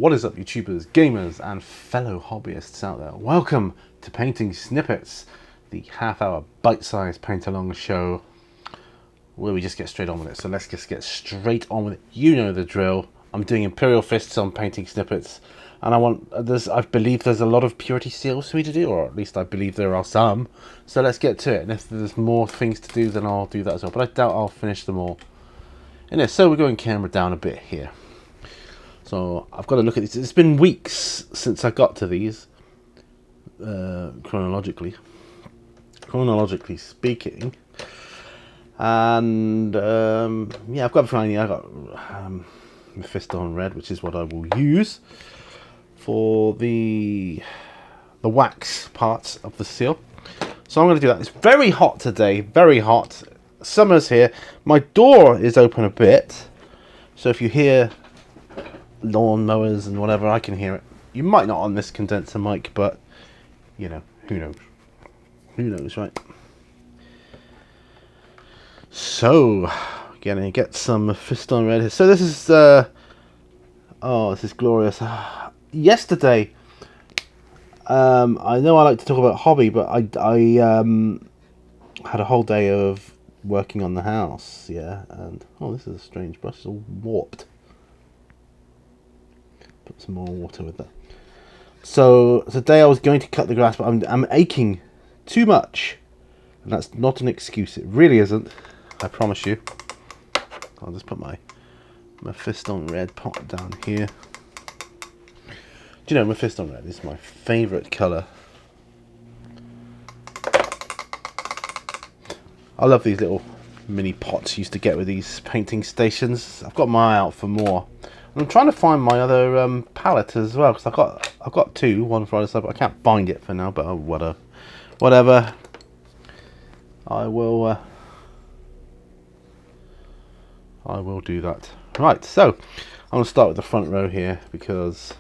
What is up, YouTubers, gamers, and fellow hobbyists out there? Welcome to Painting Snippets, the half-hour bite-sized paint-along show where we just get straight on with it. So let's just get straight on with it. You know the drill. I'm doing Imperial Fists on Painting Snippets, and I believe there's a lot of purity seals for me to do, or at least I believe there are some. So let's get to it. And if there's more things to do, then I'll do that as well. But I doubt I'll finish them all. So we're going camera down a bit here. So I've got to look at this. It's been weeks since I got to these, chronologically speaking. And yeah, I've got everything. I got Mephisto in red, which is what I will use for the wax parts of the seal. So I'm going to do that. It's very hot today, very hot. Summer's here. My door is open a bit, so if you hear lawn mowers and whatever, I can hear it. You might not on this condenser mic, but you know, who knows? Who knows, right? So, gonna get some Mephisto red here. So this is oh, this is glorious. Yesterday, I know I like to talk about hobby, but I had a whole day of working on the house, yeah, and oh, this is a strange brush. It's all warped. Put some more water with that. So today I was going to cut the grass, but I'm aching too much, and that's not an excuse. It really isn't. I promise you. I'll just put my Mephisto red pot down here. Do you know Mephisto red is my favourite colour? I love these little mini pots you used to get with these painting stations. I've got my eye out for more. I'm trying to find my other palette as well, because I've got two, one for either side, but I can't find it for now. But whatever. I will do that. Right, so I'm going to start with the front row here, because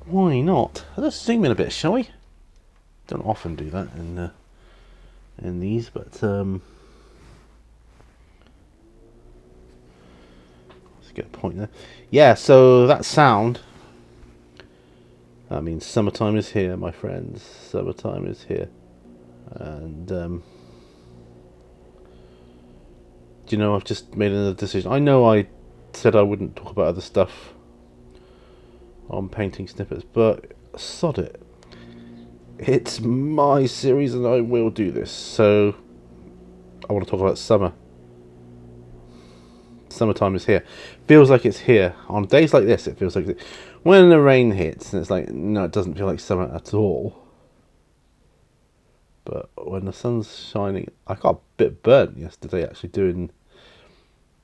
why not? Let's zoom in a bit, shall we? Don't often do that in these, but get a point there. Yeah, so that sound, that means summertime is here, my friends. Summertime is here. And do you know, I've just made another decision. I know I said I wouldn't talk about other stuff on Painting Snippets, but sod it. It's my series and I will do this. So I want to talk about summer. Summertime is here. Feels like it's here. On days like this, it feels like when the rain hits and it's like, no, it doesn't feel like summer at all. But when the sun's shining, I got a bit burnt yesterday actually doing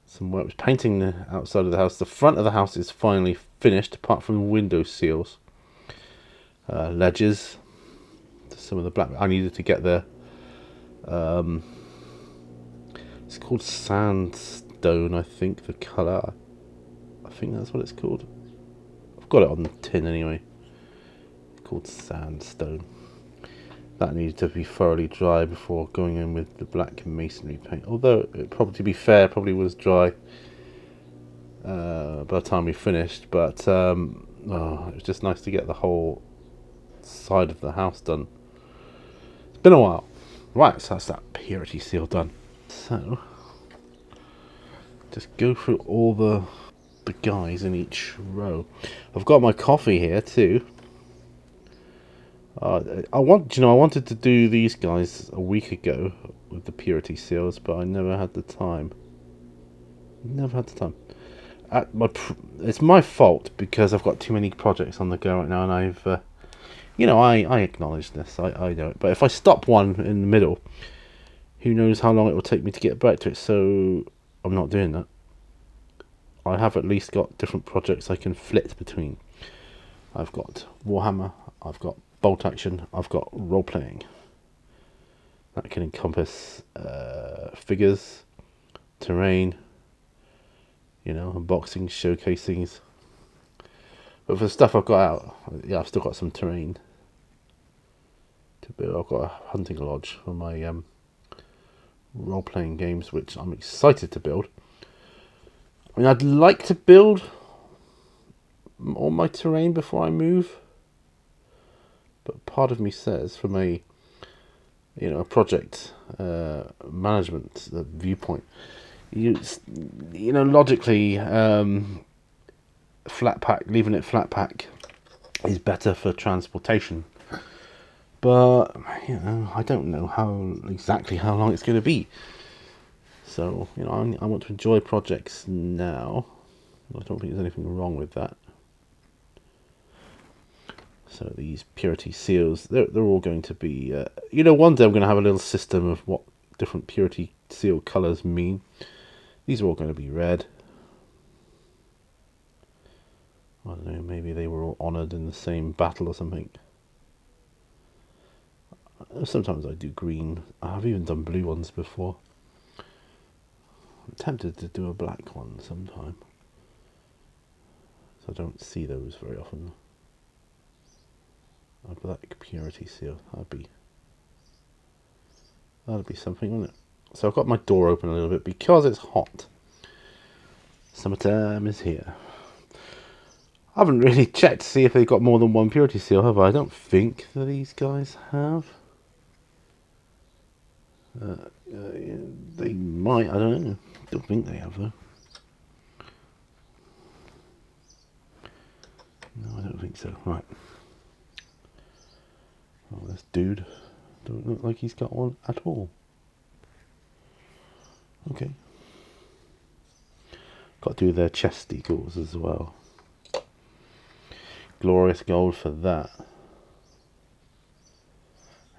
some work. I was painting the outside of the house. The front of the house is finally finished, apart from the window seals, ledges, some of the black. I needed to get the it's called sandstone, I think, the colour. I think that's what it's called. I've got it on the tin anyway. It's called sandstone. That needed to be thoroughly dry before going in with the black masonry paint. Although, to be fair, probably was dry by the time we finished. But it was just nice to get the whole side of the house done. It's been a while. Right, so that's that purity seal done. So just go through all the guys in each row. I've got my coffee here too. I wanted to do these guys a week ago with the purity seals, but I never had the time. It's my fault because I've got too many projects on the go right now, and I've I acknowledge this. I know it, but if I stop one in the middle, who knows how long it will take me to get back to it. So I'm not doing that. I have at least got different projects I can flit between. I've got Warhammer, I've got bolt action, I've got role playing. That can encompass figures, terrain, unboxings, showcasings. But for the stuff I've got out, yeah, I've still got some terrain to build. I've got a hunting lodge for my role playing games, which I'm excited to build. I mean, I'd like to build on my terrain before I move. But part of me says, from a a project management viewpoint, logically, leaving it flat pack is better for transportation. But I don't know exactly how long it's going to be. So I want to enjoy projects now. I don't think there's anything wrong with that. So these purity seals, they're all going to be, one day I'm going to have a little system of what different purity seal colours mean. These are all going to be red. I don't know, maybe they were all honoured in the same battle or something. Sometimes I do green. I've even done blue ones before. I'm tempted to do a black one sometime. So I don't see those very often. A black purity seal, that'd be something, wouldn't it? So I've got my door open a little bit because it's hot. Summertime is here. I haven't really checked to see if they've got more than one purity seal, have I? I don't think that these guys have. They might, I don't know. Don't think they have though. No, I don't think so. Right. Oh, this dude don't look like he's got one at all. Okay. Got to do their chest decals as well. Glorious gold for that.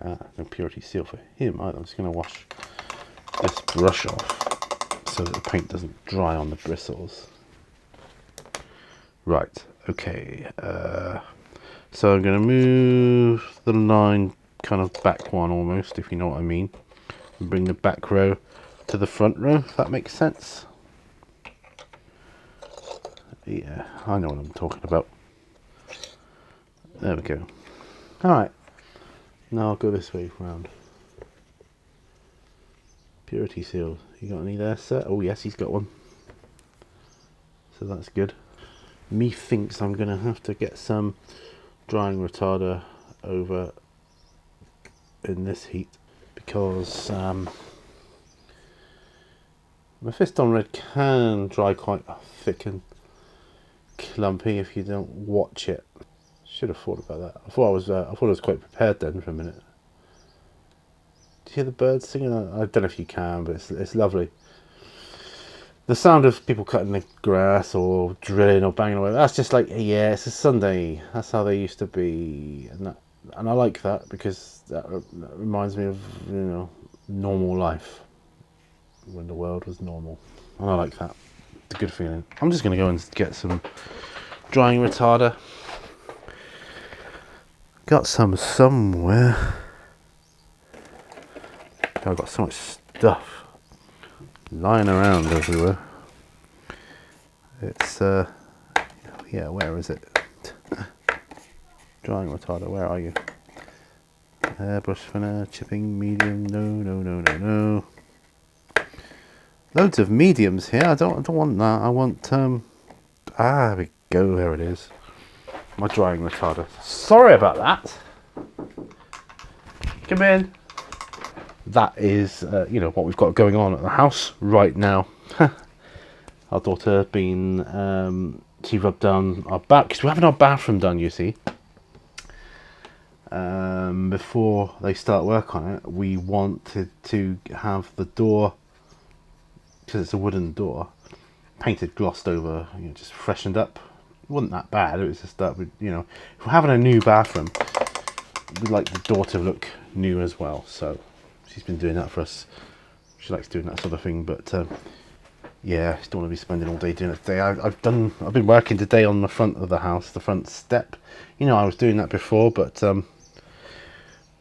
No purity seal for him either. I'm just going to wash this brush off so that the paint doesn't dry on the bristles. Right, okay. So I'm going to move the line kind of back one almost, if you know what I mean. And bring the back row to the front row, if that makes sense. Yeah, I know what I'm talking about. There we go. Alright. Now I'll go this way round. Purity seal. You got any there, sir? Oh yes, he's got one. So that's good. Methinks I'm going to have to get some drying retarder over in this heat because my fist on red can dry quite thick and clumpy if you don't watch it. Should have thought about that. I thought I was quite prepared then for a minute. Do you hear the birds singing? I don't know if you can, but it's lovely. The sound of people cutting the grass or drilling or banging away, that's just like, yeah, it's a Sunday. That's how they used to be. And I like that because that reminds me of, normal life. When the world was normal. And I like that. It's a good feeling. I'm just going to go and get some drying retarder. Got some somewhere. I've got so much stuff lying around everywhere. It's yeah, where is it? Drying retarder, where are you? Brush thinner, chipping, medium, no. Loads of mediums here. I don't want that. I want there we go, there it is. My drying retarder. Sorry about that. Come in. That is, what we've got going on at the house right now. Our daughter been, she rubbed down our back because we're having our bathroom done, you see. Before they start work on it, we wanted to have the door, because it's a wooden door, painted, glossed over, just freshened up. It wasn't that bad. It was just that if we're having a new bathroom, we'd like the door to look new as well. So she's been doing that for us. She likes doing that sort of thing, but yeah, I just don't want to be spending all day doing it today. I've been working today on the front of the house, the front step. I was doing that before, but when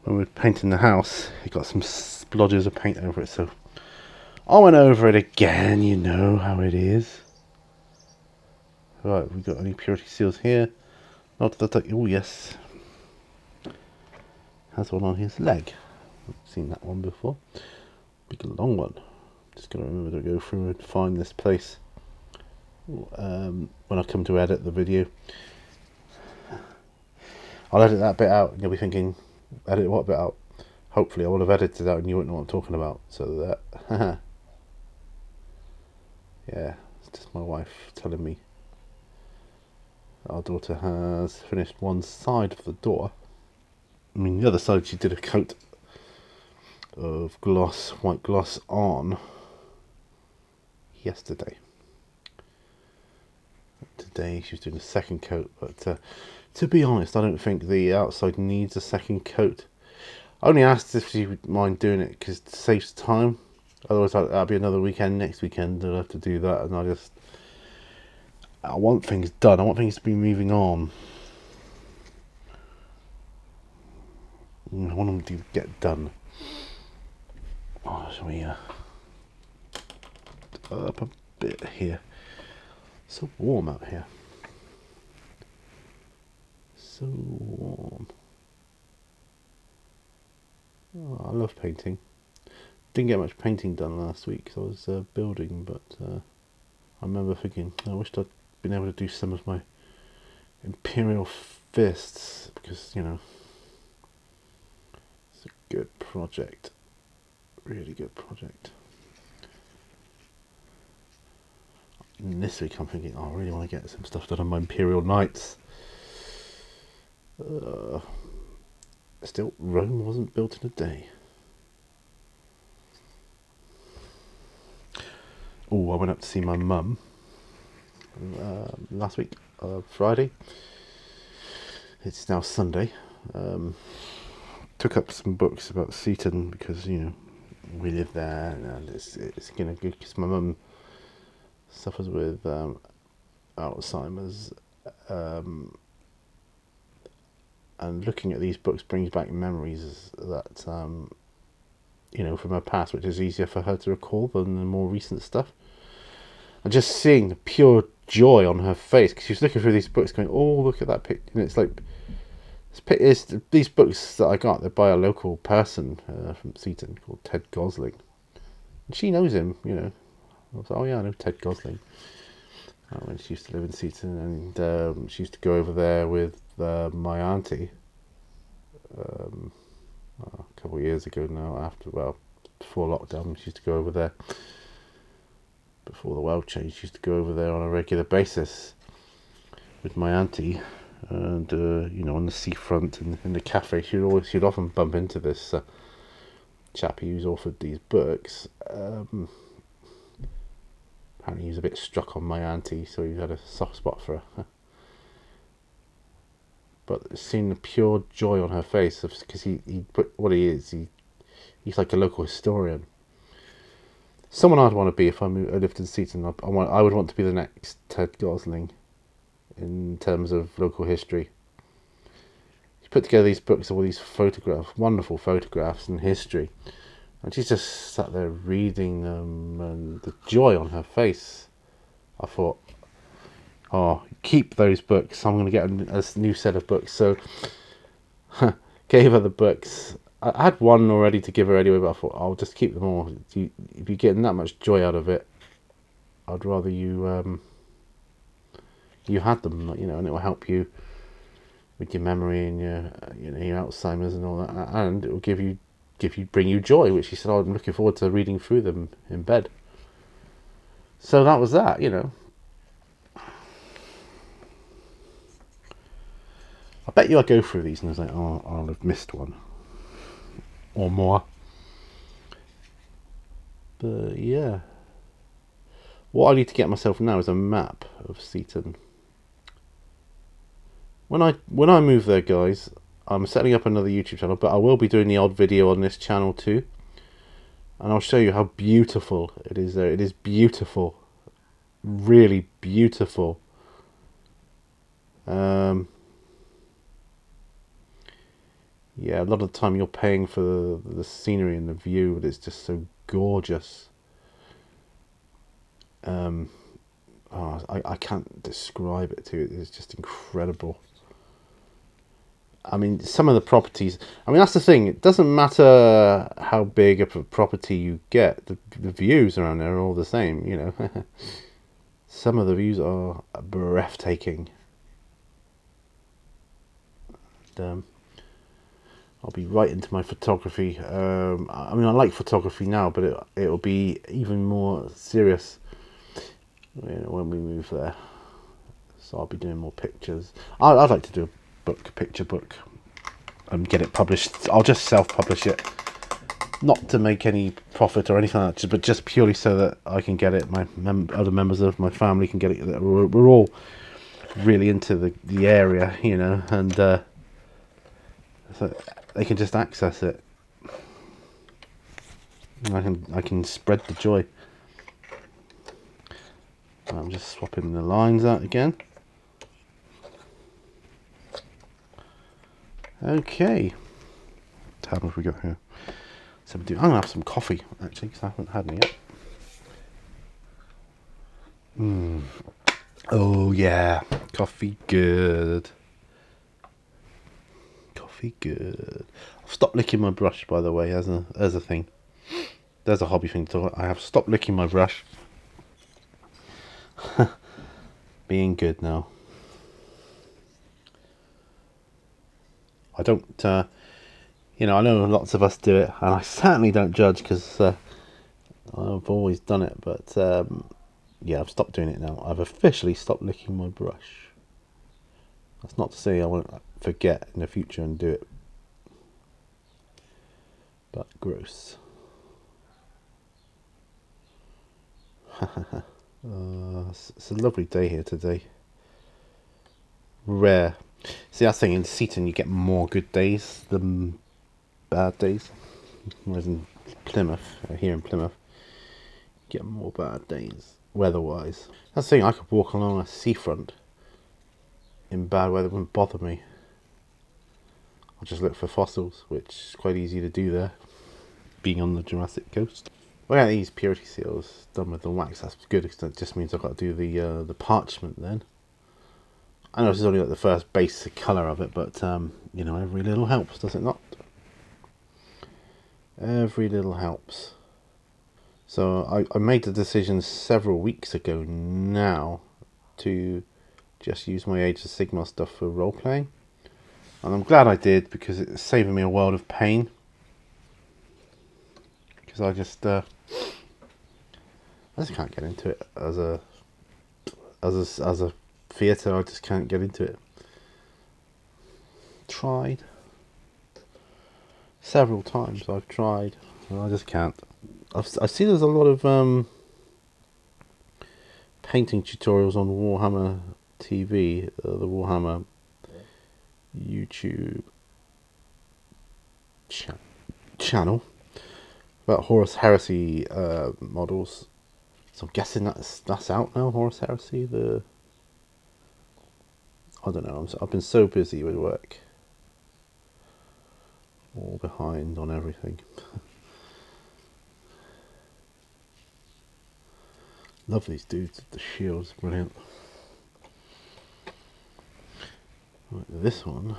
we were painting the house, it got some splodges of paint over it, so I went over it again. You know how it is. Right, we got any purity seals here? Not that. Oh yes, has one on his leg. I've seen that one before. Big long one. Just gotta remember to go through and find this place when I come to edit the video. I'll edit that bit out and you'll be thinking, edit what bit out? Hopefully I will have edited it out and you won't know what I'm talking about. So that, yeah, it's just my wife telling me our daughter has finished one side of the door. I mean, the other side she did a coat of gloss, white gloss on yesterday. Today she's doing a second coat, but to be honest, I don't think the outside needs a second coat. I only asked if she would mind doing it because it saves time. Otherwise, that'll be another weekend. Next weekend, I'll have to do that, and I want things done. I want things to be moving on. I want them to get done. Oh, shall we up a bit here? It's so warm out here. So warm. Oh, I love painting. Didn't get much painting done last week because I was building, but I remember thinking, I wished I'd been able to do some of my Imperial Fists because, you know, it's a good project. Really good project. And this week I'm thinking, I really want to get some stuff done on my Imperial Knights. Still, Rome wasn't built in a day. Oh, I went up to see my mum last week, Friday. It's now Sunday. Took up some books about Seaton because, you know, we live there, and it's gonna good because my mum suffers with Alzheimer's, and looking at these books brings back memories that you know, from her past, which is easier for her to recall than the more recent stuff. And just seeing the pure joy on her face because she was looking through these books, going, "Oh, look at that picture!" And it's like, these books that I got, they're by a local person from Seaton called Ted Gosling. And she knows him, you know. I was like, "Oh yeah, I know Ted Gosling." When she used to live in Seaton, and she used to go over there with my auntie a couple of years ago now, before lockdown. She used to go over there. Before the world changed, she used to go over there on a regular basis with my auntie. And you know, on the seafront and in the cafe, she'd often bump into this chappie who's authored these books. Apparently he was a bit struck on my auntie, so he had a soft spot for her. But seeing the pure joy on her face, because he's like a local historian. Someone I'd want to be if I lived in Seaton. I would want to be the next Ted Gosling in terms of local history. He put together these books of all these photographs, wonderful photographs and history, and she's just sat there reading them, and the joy on her face. I thought, oh, keep those books. I'm going to get a new set of books. So gave her the books. I had one already to give her anyway, but I thought I'll just keep them all. If you're getting that much joy out of it, I'd rather you had them, you know, and it will help you with your memory and your Alzheimer's and all that, and it will bring you joy. Which she said, "Oh, I'm looking forward to reading through them in bed." So that was that, you know. I bet you I go through these and I was like, "Oh, I'll have missed one or more." But yeah, what I need to get myself now is a map of Seaton. When I move there, guys, I'm setting up another YouTube channel, but I will be doing the odd video on this channel too, and I'll show you how beautiful it is there. It is beautiful, really beautiful. Yeah, a lot of the time you're paying for the scenery and the view, but it's just so gorgeous. I can't describe it to you. It's just incredible. I mean, some of the properties, I mean, that's the thing. It doesn't matter how big of a property you get. The views around there are all the same, you know. Some of the views are breathtaking. And, I'll be right into my photography. I mean, I like photography now, but it'll be even more serious when we move there. So I'll be doing more pictures. I'd like to do a picture book, and get it published. I'll just self-publish it, not to make any profit or anything like that, but just purely so that I can get it. My other members of my family can get it. We're all really into the area, you know, and so they can just access it. I can spread the joy. I'm just swapping the lines out again. Okay. How much we got here? I'm gonna have some coffee actually, because I haven't had any yet. Oh yeah, coffee good. Coffee good. I've stopped licking my brush, by the way, as a thing. There's a hobby thing to do. I have stopped licking my brush. Being good now. I don't, you know, I know lots of us do it, and I certainly don't judge, because I've always done it, but yeah, I've stopped doing it now. I've officially stopped licking my brush. That's not to say I won't forget in the future and do it, but gross. It's a lovely day here today. Rare. See, that's the thing, in Seaton you get more good days than bad days. Whereas in Plymouth, here in Plymouth, you get more bad days, weather-wise. That's the thing, I could walk along a seafront in bad weather, it wouldn't bother me. I'll just look for fossils, which is quite easy to do there, being on the Jurassic coast. Well, yeah, these purity seals done with the wax, that's good, because that just means I've got to do the parchment then. I know this is only like the first basic colour of it, but you know, every little helps, does it not? Every little helps. So I made the decision several weeks ago now to just use my Age of Sigmar stuff for role playing, and I'm glad I did, because it's saving me a world of pain. Because I just can't get into it as a theatre. I just can't get into it. Tried several times. I've tried, and I just can't. I see there's a lot of painting tutorials on Warhammer TV, the Warhammer YouTube channel, about Horus Heresy models. So I'm guessing that's out now. Horus Heresy. I don't know. I've been so busy with work, all behind on everything. Love these dudes with the shields, brilliant. Right, this one.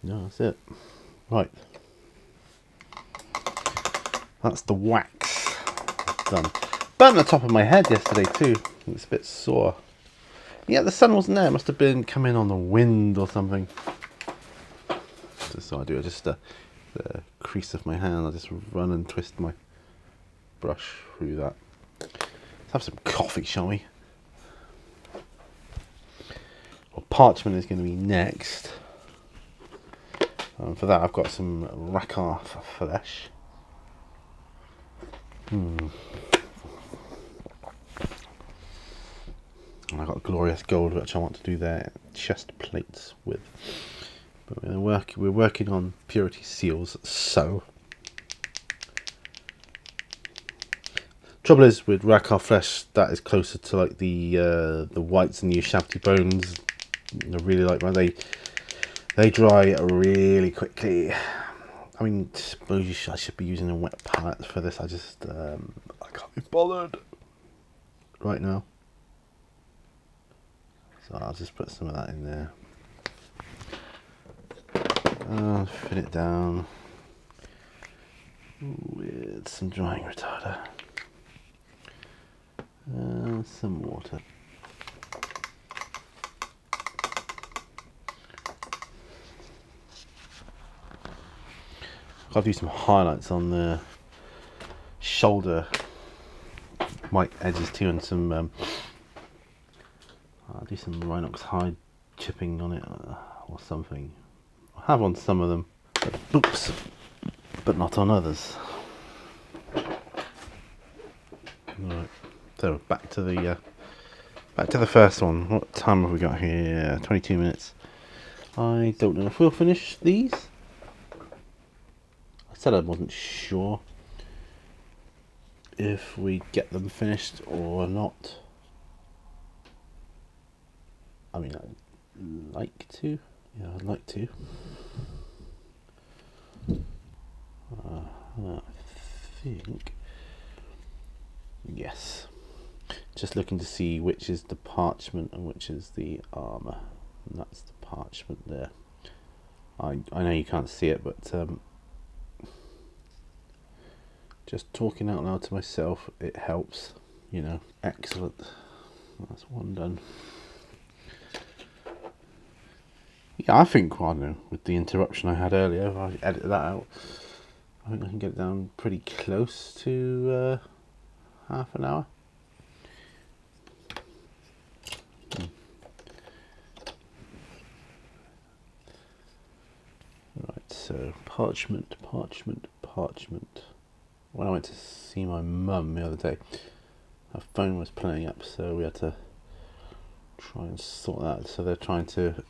No, that's it. Right. That's the wax done. Burnt the top of my head yesterday too. It's a bit sore. Yeah, the sun wasn't there. It must have been coming on the wind or something. So I do just the crease of my hand. I just run and twist my brush through that. Let's have some coffee, shall we? Well, parchment is going to be next. For that, I've got some Rakar flesh. And I've got glorious gold, which I want to do their chest plates with. But we're working on purity seals. So, trouble is with Rakar flesh, that is closer to like the whites and the Ushabti bones. I really like when they dry really quickly. I mean, suppose I should be using a wet palette for this. I just I can't be bothered right now. So I'll just put some of that in there. Fill it down with with some drying retarder and some water. I've got to do some highlights on the shoulder white edges too, and some I'll do some Rhinox hide chipping on it or something. I have on some of them, but not on others. Right, so back to the first one. What time have we got here? 22 minutes. I don't know if we'll finish these. I said I wasn't sure if we'd get them finished or not. I mean, I'd like to. Yeah, I'd like to. I think. Yes. Just looking to see which is the parchment and which is the armour. And that's the parchment there. I know you can't see it, but just talking out loud to myself, it helps, you know. Excellent. That's one done. Yeah, I think, I don't know, with the interruption I had earlier, if I edit that out, I think I can get it down pretty close to half an hour. Right, so parchment. When I went to see my mum the other day, her phone was playing up, so we had to try and sort that out. So they're trying to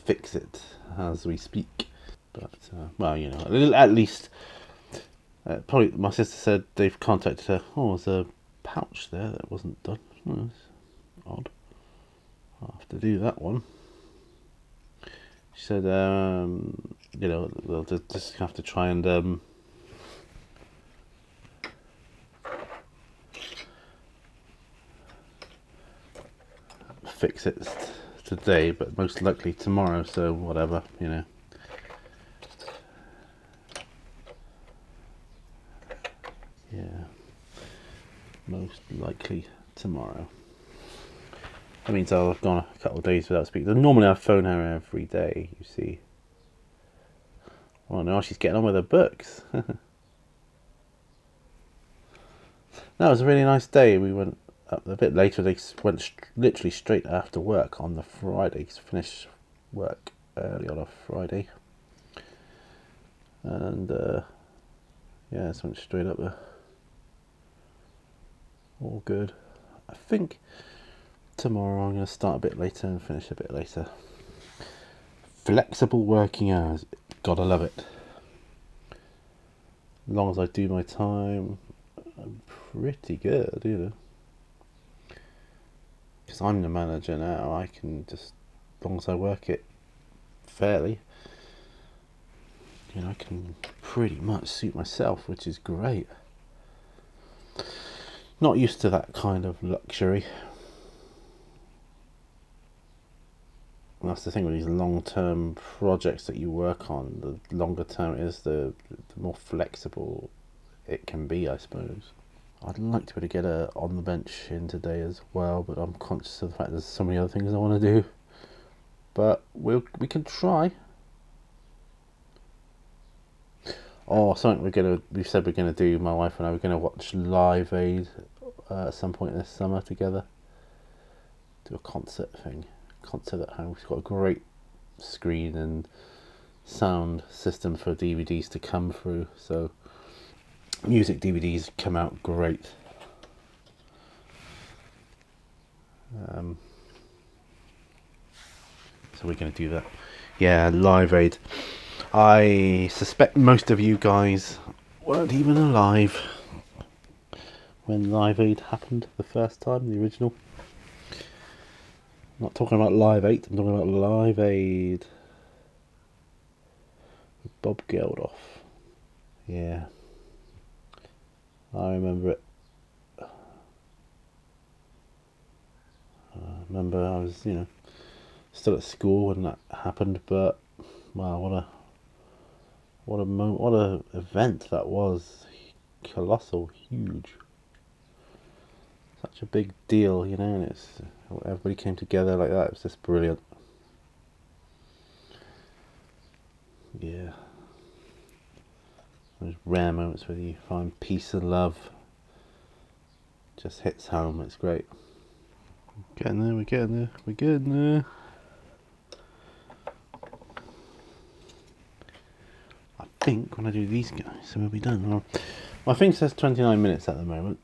fix it as we speak. But well, you know, at least probably my sister said they've contacted her. Oh, there's a pouch there that wasn't done. Oh, that's odd. I'll have to do that one. She said, you know, they'll just have to try and fix it today, but most likely tomorrow, so whatever, you know. Yeah, most likely tomorrow. That means I'll have gone a couple of days without speaking. Normally I phone her every day, you see. Well, now she's getting on with her books. No, it was a really nice day. We went up a bit later. They went literally straight after work on the Friday. Finished work early on a Friday. And yeah, just went straight up there. All good. I think tomorrow I'm going to start a bit later and finish a bit later. Flexible working hours. Gotta love it. As long as I do my time, I'm pretty good, you know. Because I'm the manager now, I can just, as long as I work it fairly, you know, I can pretty much suit myself, which is great. Not used to that kind of luxury. And that's the thing with these long-term projects that you work on. The longer term it is, the more flexible it can be, I suppose. I'd like to be able to get a on the bench in today as well, but I'm conscious of the fact there's so many other things I want to do. But we can try. Oh, something we've said we're gonna do. My wife and I, we're gonna watch Live Aid at some point this summer together. Do a concert at home. We've got a great screen and sound system for DVDs to come through, so music DVDs come out great. So we're going to do that. Yeah, Live Aid. I suspect most of you guys weren't even alive when Live Aid happened the first time, the original. I'm not talking about Live 8, I'm talking about Live Aid with Bob Geldof. Yeah, I remember it. I remember I was, you know, still at school when that happened, but wow, what a event that was. colossal, huge. Such a big deal, you know, and it's everybody came together like that. It was just brilliant. Yeah. Those rare moments where you find peace and love. Just hits home. It's great. Getting there. We're getting there. We're getting there. I think when I do these guys, so we'll be done. Well, my thing says 29 minutes at the moment,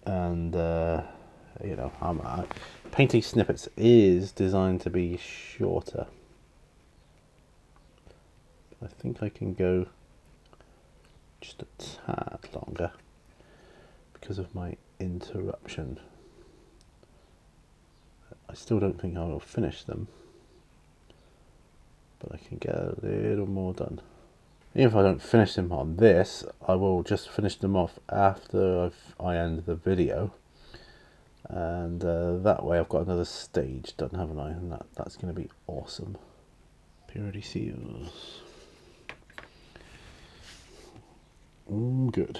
and you know, painting snippets is designed to be shorter. I think I can go just a tad longer because of my interruption. I still don't think I will finish them, but I can get a little more done. Even if I don't finish them on this, I will just finish them off after I end the video, and that way I've got another stage done, haven't I? And that's going to be awesome. Purity seals. Good.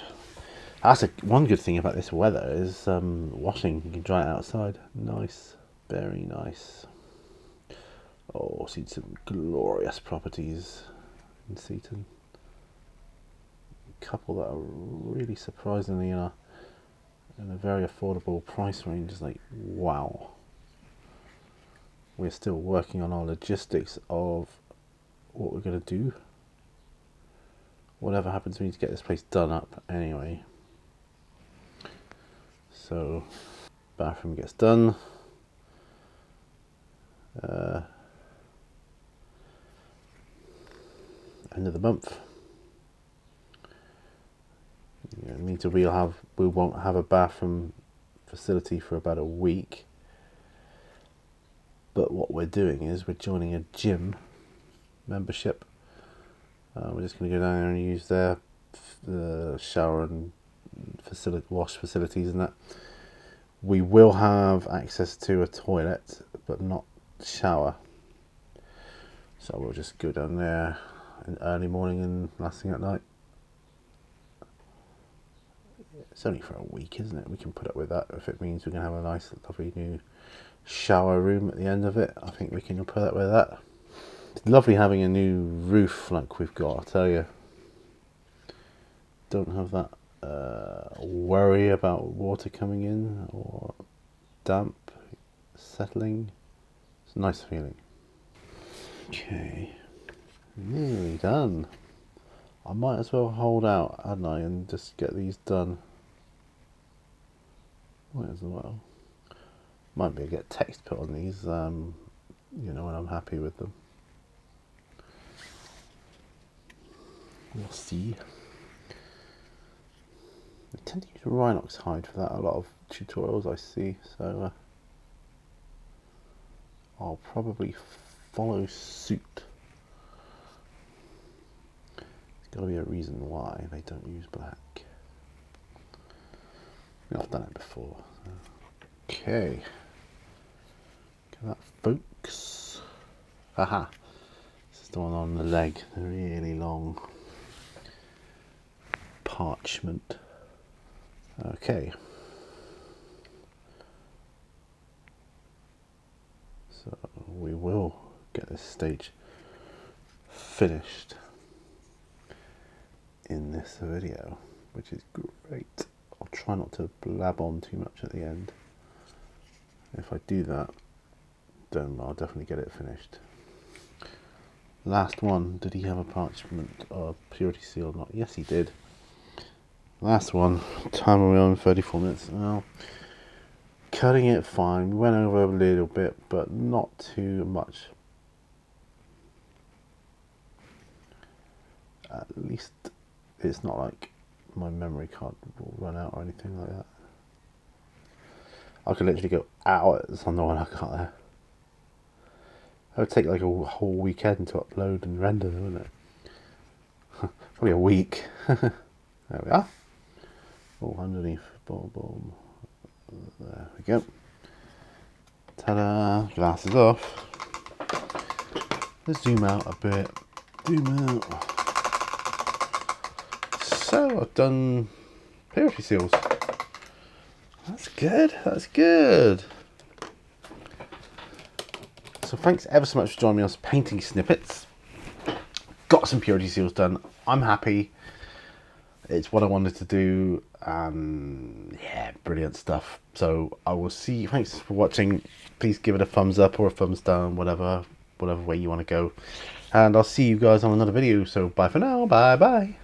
That's one good thing about this weather is washing. You can dry it outside. Nice, very nice. Oh, seen some glorious properties in Seaton. A couple that are really surprisingly in a very affordable price range. Is like, wow. We're still working on our logistics of what we're going to do. Whatever happens, we need to get this place done up anyway. So, bathroom gets done. End of the month. It means we won't have a bathroom facility for about a week. But what we're doing is we're joining a gym membership. We're just going to go down there and use their shower and wash facilities and that. We will have access to a toilet, but not shower. So we'll just go down there in early morning and last thing at night. It's only for a week, isn't it? We can put up with that. If it means we can have a nice, lovely new shower room at the end of it, I think we can put up with that. It's lovely having a new roof like we've got, I tell you. Don't have that worry about water coming in or damp settling. It's a nice feeling. Okay, nearly done. I might as well hold out, hadn't I, and just get these done. Might as well. Might be able to get text put on these, you know, when I'm happy with them. We'll see. I tend to use Rhinox hide for that a lot of tutorials I see, so I'll probably follow suit. There's got to be a reason why they don't use black. I've done it before. So. Okay. Look at that, folks. Haha. This is the one on the leg, the really long parchment. Okay. So we will get this stage finished in this video, which is great. I'll try not to blab on too much at the end. If I do that, then I'll definitely get it finished. Last one, did he have a parchment or purity seal or not? Yes, he did. Last one, time are we on? 34 minutes. Well, cutting it fine. We went over a little bit, but not too much. At least it's not like my memory card will run out or anything like that. I could literally go hours on the one I got there. It would take like a whole weekend to upload and render them, wouldn't it? Probably a week. There we are. Oh, underneath. Boom, boom. There we go. Ta-da! Glasses off. Let's zoom out a bit. Zoom out. So I've done Purity seals. That's good. That's good. So thanks ever so much for joining me on painting snippets. Got some purity seals done. I'm happy. It's what I wanted to do. Yeah, brilliant stuff. So I will see you. Thanks for watching. Please give it a thumbs up or a thumbs down, whatever way you want to go. And I'll see you guys on another video. So bye for now. Bye bye.